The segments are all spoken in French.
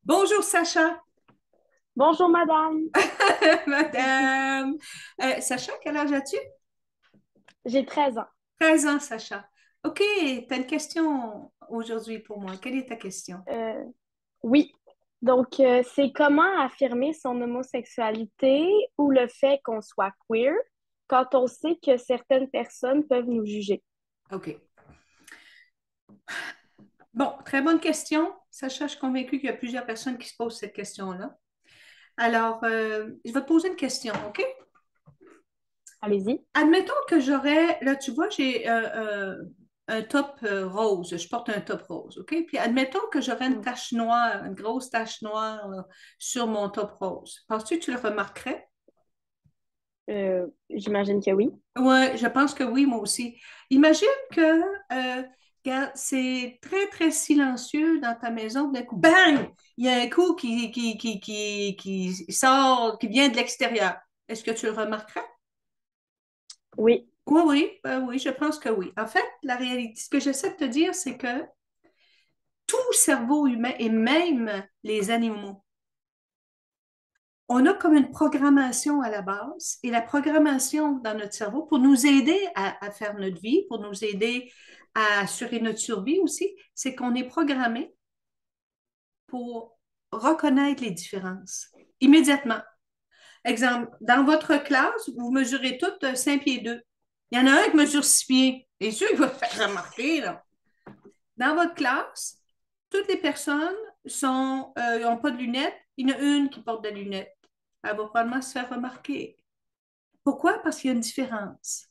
Bonjour Sacha. Bonjour, madame. Madame. Sacha, quel âge as-tu? J'ai 13 ans. 13 ans, Sacha. OK, tu as une question aujourd'hui pour moi. Quelle est ta question? Euh, oui. Donc, c'est comment affirmer son homosexualité ou le fait qu'on soit queer quand on sait que certaines personnes peuvent nous juger. OK. Bon, très bonne question. Sacha, je suis convaincue qu'il y a plusieurs personnes qui se posent cette question-là. Alors, je vais te poser une question, OK? Allez-y. Admettons que j'aurais, là, tu vois, j'ai un top rose. Je porte un top rose, OK? Puis admettons que j'aurais une Mm. tache noire, une grosse tache noire là, sur mon top rose. Penses-tu que tu le remarquerais? J'imagine que oui. Oui, je pense que oui, moi aussi. Imagine que, regarde, c'est très, très silencieux dans ta maison. D'un coup, bang! Il y a un coup qui sort, qui vient de l'extérieur. Est-ce que tu le remarquerais? Oui. Oui, oui, oui, je pense que oui. En fait, la réalité, ce que j'essaie de te dire, c'est que tout cerveau humain et même les animaux, on a comme une programmation à la base et la programmation dans notre cerveau pour nous aider à faire notre vie, pour nous aider à assurer notre survie aussi, c'est qu'on est programmé pour reconnaître les différences immédiatement. Exemple, dans votre classe, vous mesurez toutes 5 pieds 2. Il y en a un qui mesure 6 pieds. Et sûr, il va se faire remarquer, là. Dans votre classe, toutes les personnes n'ont pas de lunettes. Il y en a une qui porte des lunettes. Elle va probablement se faire remarquer. Pourquoi? Parce qu'il y a une différence.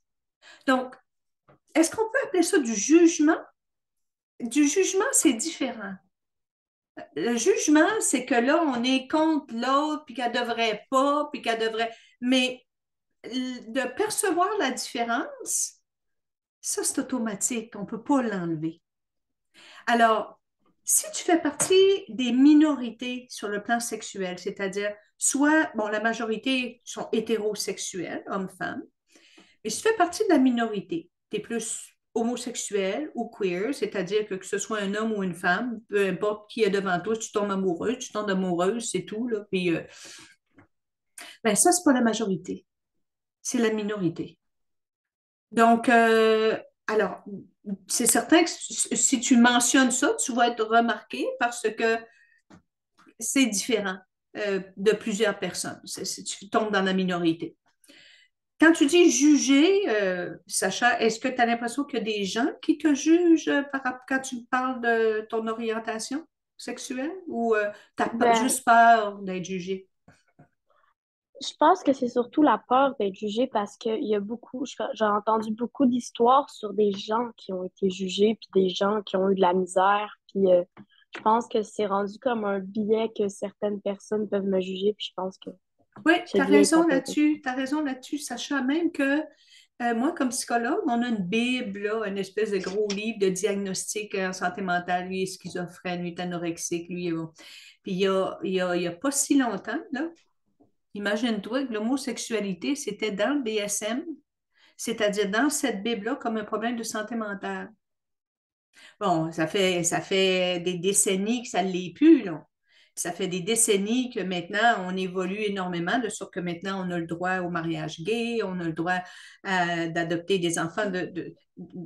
Donc, est-ce qu'on peut appeler ça du jugement? Du jugement, c'est différent. Le jugement, c'est que là, on est contre l'autre, puis qu'elle devrait pas, puis qu'elle devrait. Mais de percevoir la différence, ça, c'est automatique. On ne peut pas l'enlever. Alors, si tu fais partie des minorités sur le plan sexuel, c'est-à-dire soit, bon, la majorité sont hétérosexuels, hommes-femmes, mais si tu fais partie de la minorité, tu es plus homosexuel ou queer, c'est-à-dire que ce soit un homme ou une femme, peu importe qui est devant toi, tu tombes amoureuse, c'est tout, là. Puis, ben ça, c'est pas la majorité, c'est la minorité. Donc, alors, c'est certain que si tu mentionnes ça, tu vas être remarqué parce que c'est différent de plusieurs personnes. Tu tombes dans la minorité. Quand tu dis juger, Sacha, est-ce que tu as l'impression qu'il y a des gens qui te jugent quand tu parles de ton orientation sexuelle ou tu as Ben, juste peur d'être jugé? je pense que c'est surtout la peur d'être jugé parce qu'il y a beaucoup, j'ai entendu beaucoup d'histoires sur des gens qui ont été jugés, puis des gens qui ont eu de la misère, puis je pense que c'est rendu comme un biais que certaines personnes peuvent me juger, puis je pense que Oui, ce tu as biais est raison complètement faux. là-dessus. Tu as raison là-dessus, Sacha. Même que moi, comme psychologue, on a une Bible, là, une espèce de gros livre de diagnostic en santé mentale. Lui est schizophrène, lui est anorexique, lui est bon. Puis il y a pas si longtemps, là, imagine-toi que l'homosexualité, c'était dans le DSM, c'est-à-dire dans cette Bible-là, comme un problème de santé mentale. Bon, ça fait des décennies que ça ne l'est plus, là. Ça fait des décennies que maintenant, on évolue énormément, de sorte que maintenant, on a le droit au mariage gay, on a le droit d'adopter des enfants,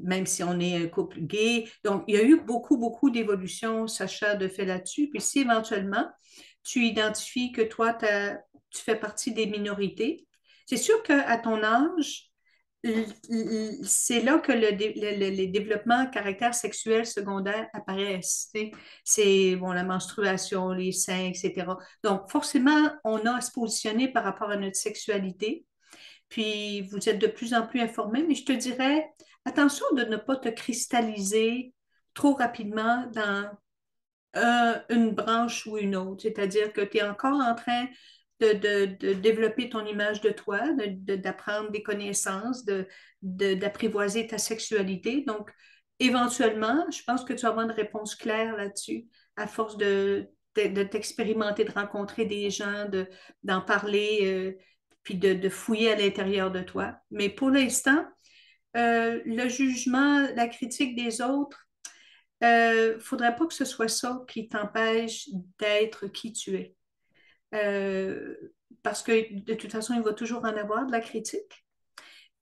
même si on est un couple gay. Donc, il y a eu beaucoup, beaucoup d'évolutions, Sacha, de fait là-dessus. Puis si éventuellement, tu identifies que toi, tu fais partie des minorités, c'est sûr qu'à ton âge, c'est là que les développements caractère sexuel secondaire apparaissent. Tu sais. C'est bon, la menstruation, les seins, etc. Donc, forcément, on a à se positionner par rapport à notre sexualité. Puis, vous êtes de plus en plus informés, mais je te dirais, attention de ne pas te cristalliser trop rapidement dans une branche ou une autre. C'est-à-dire que tu es encore en train de développer ton image de toi, d'apprendre des connaissances, d'apprivoiser ta sexualité. Donc, éventuellement, je pense que tu vas avoir une réponse claire là-dessus, à force de t'expérimenter, de rencontrer des gens, d'en parler, puis de fouiller à l'intérieur de toi. Mais pour l'instant, le jugement, la critique des autres, Faudrait pas que ce soit ça qui t'empêche d'être qui tu es. Euh, Parce que de toute façon, il va toujours en avoir de la critique.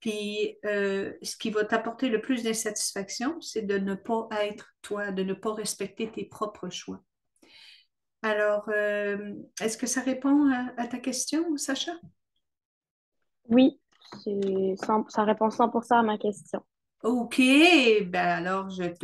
Puis, ce qui va t'apporter le plus d'insatisfaction, c'est de ne pas être toi, de ne pas respecter tes propres choix. Alors, est-ce que ça répond à ta question, Sacha? Oui, ça répond 100% à ma question. OK, ben alors je